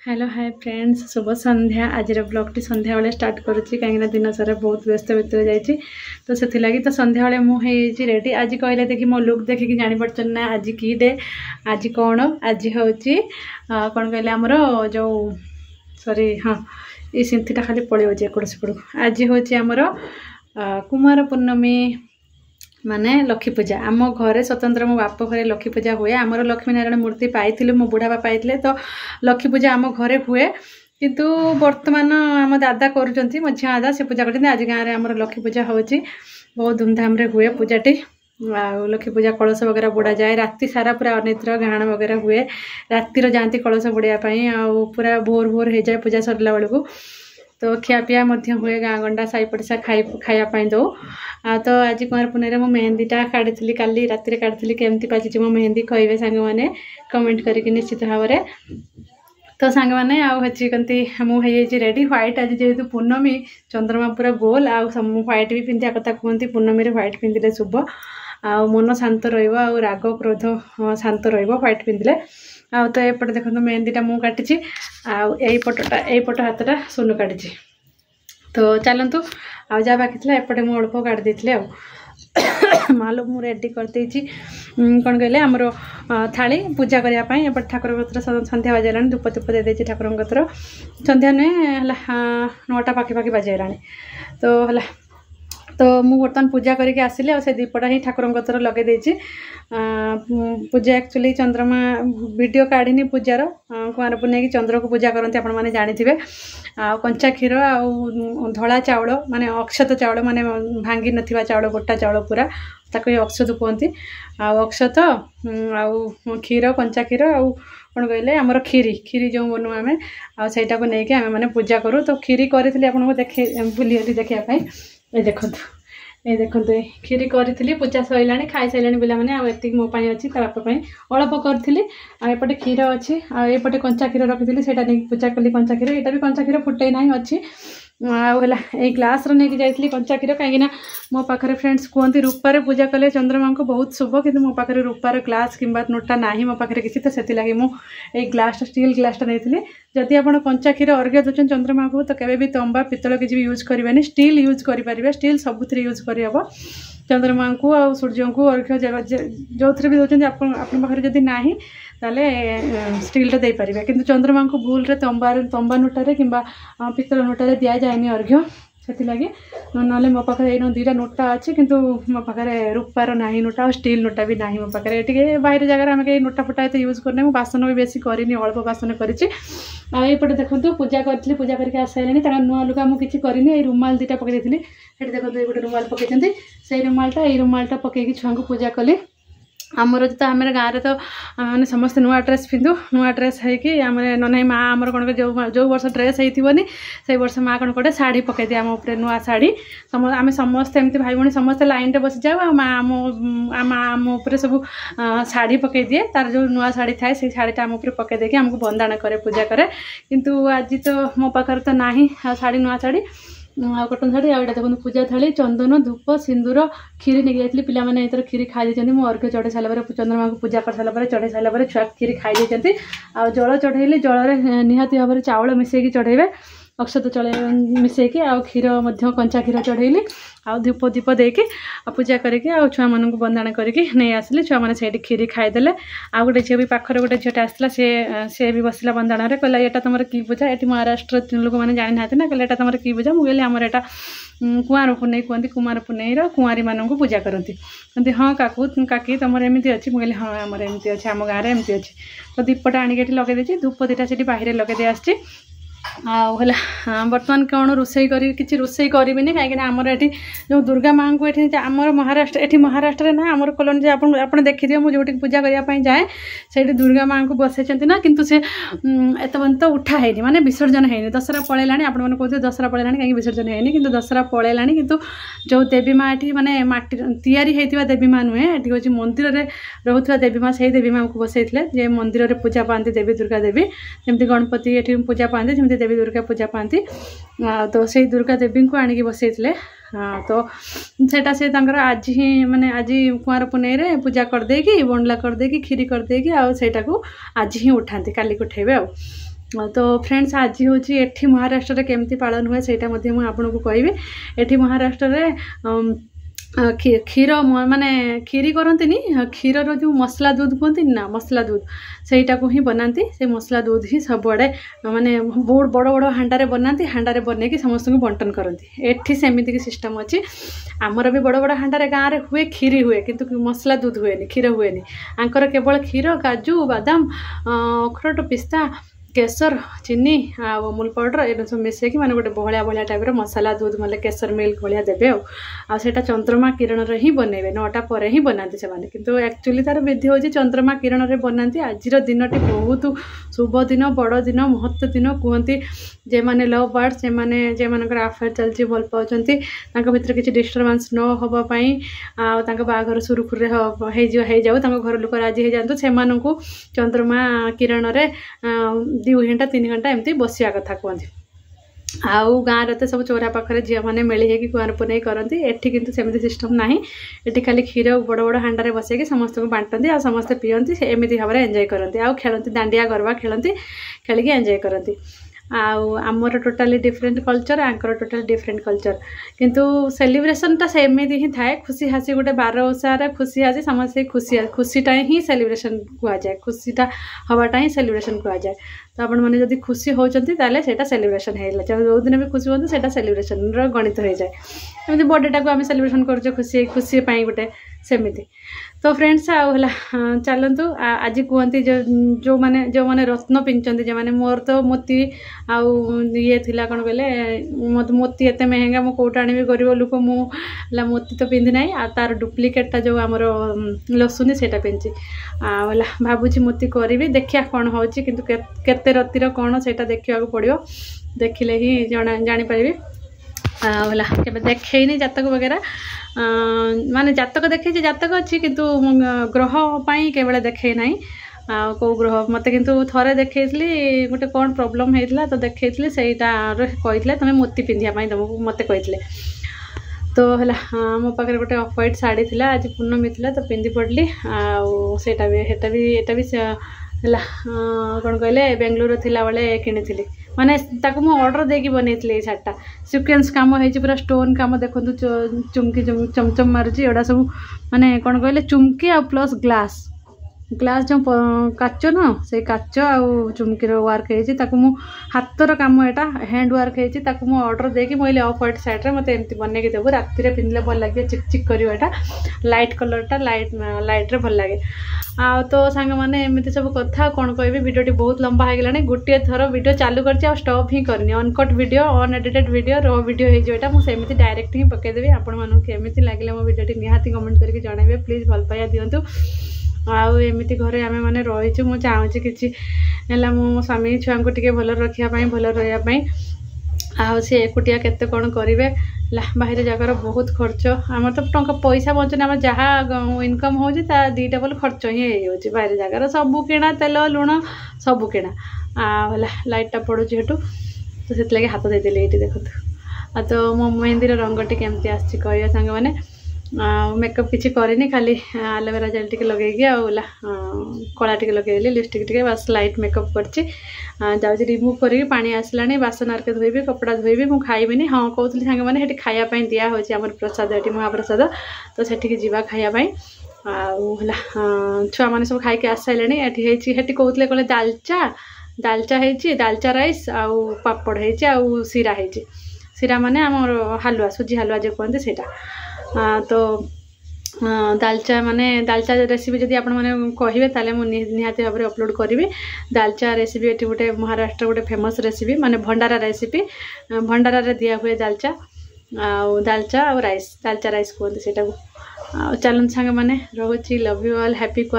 Hello hi friends शुभ संध्या आज ब्लॉगटी संध्या वाले start करुच्ची कहीं दिन सारा बहुत व्यस्त भीतर जाइए तो से लगी तो संध्या वाले मुझे रेडी आज कहले देखी मो लुक देखिकी जापर ना आज की डे आज कौन आज हूँ कौन कहले आमर जो सॉरी हाँ ये सिंथीटा खाली पड़े एपट सेपट आज हूँ आमर कुमार पूर्णमी माने लक्ष्मी पूजा आम घरे स्वतंत्र मो बाप घरे लक्ष्मी पूजा हुए आमर लक्ष्मी नारायण मूर्ति पाई मो बुढ़ा बापा पाई तो लक्ष्मी पूजा आम घरे हुए किंतु वर्तमान आम दादा करुँच मो झिया दादा से पूजा कर आज गाँव में आम लक्ष्मी पूजा हो बहुत धूमधाम रे हुए पूजाटी लक्ष्मी पूजा कलश वगैरह बुड़ा जाए राति सारा पूरा अनिद्र गाण वगैरह हुए रातिर जाती कलश बुड़ाई पूरा भोर भोर हो जाए पूजा सरला बेलू तो खियापिया हुए गाँ गंडा साई पड़सा खायापाई दो तो आज कुमार पूर्णिमा मो मेहंदीटा काढ़ी काली राति काढ़ी केमती पाची मो मेहंदी कहे सांग मैंने कमेंट करके निश्चित भाव में तो सांग मैंने आती मुझे रेडी व्हाइट आज जेहेतु पूर्णमी चंद्रमा पूरा गोल आ व्हाइट भी पिंधा कथा कहते पूर्णमी व्हाइट पिंधिले शुभ आ मन शांत राग क्रोध शांत व्हाइट पिंधिले आ तो एपट देखो मेहंदीटा मुझे काटी आईपट हाथटा सोनू काटी तो चलतु आ जहाँ बाकी था एपटे मुझे अल्प काटी देते मालो मुझे रेडी करदे कौन कहले आमर थाली पूजा करने एपट ठाकुर कतर सन्ध्या बाजला धूप धूप दे ठाकुर कतर सन्ध्या नुहे 9टा पाखी बाजला तो है तो मु बर्तमान पूजा करके आसिले से दीपटा ही ठाकुर कतर लगे देछि पूजा एक्चुअली चंद्रमा वीडियो काढ़ी पूजार कुमार पूर्णिमा की चंद्र को पूजा करते आपण मैंने जानी कंचा क्षीर आ धला चाउल माने अक्षत चाउल माने भांगी नथिबा चाउल गोटा चाउल पूरा ताको अक्षत कहती अक्षत क्षीर कंचा क्षीर कौन कहले आमर खीरी जो बनू आम आईटा को लेकिन आम मैंने पूजा करूँ तो खीरी करी आपको देखे बुली देखापी ये देखो ये देखो खीरी करी पूजा सरला खाई सारे पिला मैंने मो अच्छी बापाई अल्प करी आएपटे क्षीर अच्छी आएपटे कंचा क्षीर रखी से पूजा कली कंचा क्षीर यहाँ भी कंचा क्षीर फुटे ना अच्छी आला ग्लास नहीं जाइए कंचा क्षीर कहीं मो पाखे फ्रेंड्स कहते रूपार पूजा कले चंद्रमा को बहुत शुभ कि मो पाखे रूपार ग्लास कि नोटा ना मो पाखे किसी तो से लगी मुझे ग्लास स्टील ग्लासटा नहीं जदि आप कंचा क्षीर अर्घ्य दूसरे चंद्रमा को तो केवे भी तंबा पितल किसी भी यूज करेंगे स्टील यूज करेंगे स्टील सबुथ यूज करहब चंद्रमा को आ सूर्य को अर्घ्य जो थे भी दूसरे पाखे जदि ना ताले स्टीलटा दे पारे किंतु चंद्रमा को भूल रे तंबा नोटारे कि पितल नोटारे दि जाए अर्घ्य से लगे ना मो पाखे दुईटा नोटा अच्छी किंतु मो पाखे रूपार ना नोटा और स्टील नोटा भी ना मो पाखे टे बाहर जगह आम कहीं नोटा फोटा ये यूज करने बासन भी बेसी करनी अल्प बासन करपटे देखो पूजा करी पूजा करके आसारे नुआ लुगा मुझे किसी करनी रुमाल दुटा पकई देखी देखो गोटे रुमाल पकई से रुमालटा पकईकी छुआ को पूजा कली आमर तो आम गाँव तो मैंने समस्त नुआ ड्रेस पिंधु नुआ ड्रेस होम ना माँ आमर कौन जो वर्ष ड्रेस होनी से वर्ष माँ कौन कटे शाढ़ी पकई दिए आम उपर नुआ शाढ़ी आम समस्त एमती भाई भाई समस्त लाइन बसी जाऊ माँ आम उपर सब शाढ़ी पकई दिए तार जो नुआ शाढ़ी थाए से शाढ़ीटा आम उपर पकई देके आमको बंदाण करे पूजा करे किंतु आज तो मो पाखे तो ना शाढ़ी नुआ शाढ़ी कटन शाढ़ी आईटा देखो पूजा थाली चंदन धूप सिंदूर खीरी नहीं जाती पिला मैंने ये खीरी खाई देती मुझे अर्घ्य चढ़े सारा चंद्रमा को पूजा कर सारा चढ़े सारा छुआ खीरी खाई देती आ जल चढ़ेली जल निहाती भाव में चाउल मिसेकी चढ़ेबे अक्षत चढ़े मिसेकी आ क्षीर कंचा क्षीर चढ़ेली आ धूप दीप देकी पूजा करके छुआ मानू बंदाण करके नहीं आसिले छुआ मैंने से खीरी खाईदे आ गए झील भी पाखर गोटे झीटा आसला से भी बसला बंदाण में कहला यहाँ तुम कि पूजा ये महाराष्ट्र लोक मैंने जानी ना ना कहले तुम कि पूजा मुझे आमर यहाँ कुआर पुनई कहते कुमार पुनईर कुआरी मानू पूजा करती कहते हाँ काकू काकी तुम एमती अच्छी मुझे हाँ आमर एमती अच्छे आम गाँव में एमती अच्छी तो दीपटा आणिक लगे देती धूप दुटा से बाहर लगे दे आसी बर्तमान कौन रोसई किसी रोसई करी कहीं आमर ये जो दुर्गा माँ को ये आमर महाराष्ट्र ये महाराष्ट्र ना आमर कलोनी आप देखिए मुझे पूजा करने जाए से दुर्गा माँ को बसई ना किंतु से एतपर्यंत उठा है माने विसर्जन है दशहरा पलैला आपण मैंने कहते दशहरा पलैला कहीं विसर्जन है कि दशहरा पलैला किंतु जो देवी माँ ये माने माटी तैयारी होता देवी माँ नुहे ये हूँ मंदिर में रोकवा देवी माँ से देवी माँ को बसई जे मंदिर में पूजा पाती देवी दुर्गा देवी जमी गणपति ये पूजा पाती देवी दुर्गा पूजा पाती तो से दुर्गा देवी को आणिक बसई तो सेटा से आज ही माने आज कुआर पुनई पूजा करदेकी बंडला करदेकी खीरी करदेकी आटा को आज ही उठाती काली उठेबे तो फ्रेंड्स आज हूँ एठी महाराष्ट्र केमती पालन हुए से आपको कहबी। एठी महाराष्ट्र क्षीर माने खीरी करती क्षीर जो मसला दूध कहती ना मसला दूध सेटा को ही बनाती से मसला दूध ही सबुआड़े माने बहुत बड़ बड़ हांडारे बनाती हांडारे बनैकी समस्त को बंटन करती। एठी सेमिति सिस्टम अच्छी आमर भी बड़ बड़ हांडारे गाँव में हुए खीरी हुए किंतु मसला दूध हुए क्षीर हुए आंकर केवल क्षीर काजू बादाम अखरोट पिस्ता केसर चीनी आ अमूल पाउडर ये सब मिसेक मैंने गोटे बहलिया बहलिया टाइप मसला दूध मतलब केसर मिल्क भाया देवे आटा चंद्रमा किरण ही बनइबे 9टा पर ही बनाती से किंतु एक्चुअली तार विधि हो चंद्रमा किरण रे बनाती। आज दिन टी बहुत शुभ दिन बड़ दिन महत्व दिन कहती जे माने लव बर्ड से माने जे मानकर अफेयर चलती भल पाउछंती भितर किसी डिस्टर्बांस न होबाई बाघर सुरुखुरे हो जाऊ घर लोक राजी हो जातु से चंद्रमा किरण रे 2 घंटा 3 घंटा एमती बसिया कथा कहती। आउ गाँव रे तो सब चौरा पाखे झील मैंने मेली होगी कुआर पुनई करती। एठी किंतु सेमती सिस्टम ना एठी खाली क्षीर बड़ बड़ हांडारे बसैकी समस्त को बांटती आ समस्ते पीअती एमती भाव में एंजॉय करती आउ खेलती दांडिया गरबा खेलती खेलिकी एंजॉय करती। आमर totally different culture Anchor totally different culture किंतु सेलिब्रेशनटा सेमती ही थाए खुशी हासी गोटे 12 ओषार खुशी हासी समस्त खुशीटा ही सेलिब्रेशन कहुए खुशीटा हवाटा ही सेलिब्रेशन कहुए। तो आपण मैंने जब खुशी होती से सेलिब्रेशन है जो दिन भी खुशी होती से सेलिब्रेशन गणित हो जाए एमती बर्थडे को आम सेलिब्रेशन कर खुशी खुशी गोटे सेमती। तो फ्रेंड्स आला चलतु आज कहती जो मैंने रत्न पिंधते जो मैंने मोर तो मोती ये थिला कौन कहले मोती एत महंगा मु कौट आनी गरीब लोक मुला मोती तो पिंधि ना आ तार डुप्लिकेटा जो आमर लसुनी से पिंधि आला भावुँ मोती करी देखिया कौन हो केते रतिर कौन से देखा पड़ो देखिले ही जानीपारि होला के देखनी जातक वगैरह माने जातक देखे जातक अच्छी किंतु ग्रह पाई केवल देखे ना कौ ग्रह मत किंतु थरे देखी गोटे कौन प्रोब्लेम होता तो देखी से कही तुम मोती पिंधापी तुमको मत कही। तो है मो पाखे गोटे ऑफ व्हाइट साड़ी थी आज पूर्णमी थी तो पिंधि पड़ली आटा भी कौन कहले बेंगलुरु थिला बेले किनी माने ताकू मु ऑर्डर देकी बनई शार्टा सिक्वेन्स काम हो पूरा स्टोन काम देखो चुमकी चमचम मारुची एटा सब माने कौन कहले चुमकी आ प्लस ग्लास ग्लास जो काच न से काच आउ चुमकीर वर्क हो हाथर कम एटा हैंड वर्क हो ऑर्डर देकी मुझे ऑफ व्हाइट साइड मत एमती बनई देव राति पिंधले भल लगे चिक चिक कर लाइट कलरटा लाइट रे भल लगे आ तो सांग मैंने एमती सब कथा कौन कह भिडियोटी बहुत लंबा हो गलानी गोटे थर वीडियो चालू कर स्टॉप ही करनी अनकट वीडियो अनएडिटेड वीडियो रो वीडियो होटा मुझे डायरेक्ट ही पकईदेवी आपण केमी लगे मो वीडियोटी निहाती कमेंट करके जनइबे प्लीज भल पाइबा दिंतु आमती घरे आम मैंने रहीचु मु चाहूँगी कि मो स्वामी छुआ को टे भल रखापी भल रही सी एकुटिया केते कौन करेंगे बाहर जगार बहुत खर्च आम तो टंका पैसा बचुन आम जहाँ इनकम हो 2 डबल खर्च ही हो बाहर जगार सबू किणा तेल लुण सबू किणा लाइटा पड़ू हेटू तो से लगे हाथ देदेली ये देखो तो मो मेहंदी रंगटी केमती आसी कह सांग मैंने मेकअप किसी करनी खाली एलोवेरा जेल टी लगे कला टी लगे lipstick T bus light makeup कर रिमूव करके पानी आसला बासन आरके धोबी कपड़ा धोबी मुझे खाइबी हाँ कहती सांग मैंने खायापी दिहे आम प्रसाद ये महाप्रसाद तो सेठी जावा खायापी छुआ मैंने सब खाई आस सारे ये कहते कहले दालचा राइस आउ पापड़ हो सीरा सीरा माने आम हालुआ सुजी हालुआ जो कहते सेटा तो दालचा माने दालचा रेसिपी जब आप कहे ताले निहाती भाव में अपलोड करी दालचा रेसिपी ये गोटे महाराष्ट्र गोटे फेमस रेसिपी माने भंडारा रेसिपी भंडारा रे दिया हुए दालचा दालचा राइस दालचा राइस कहते चलन सांग मैंने रोची लव यू ऑल हैप्पी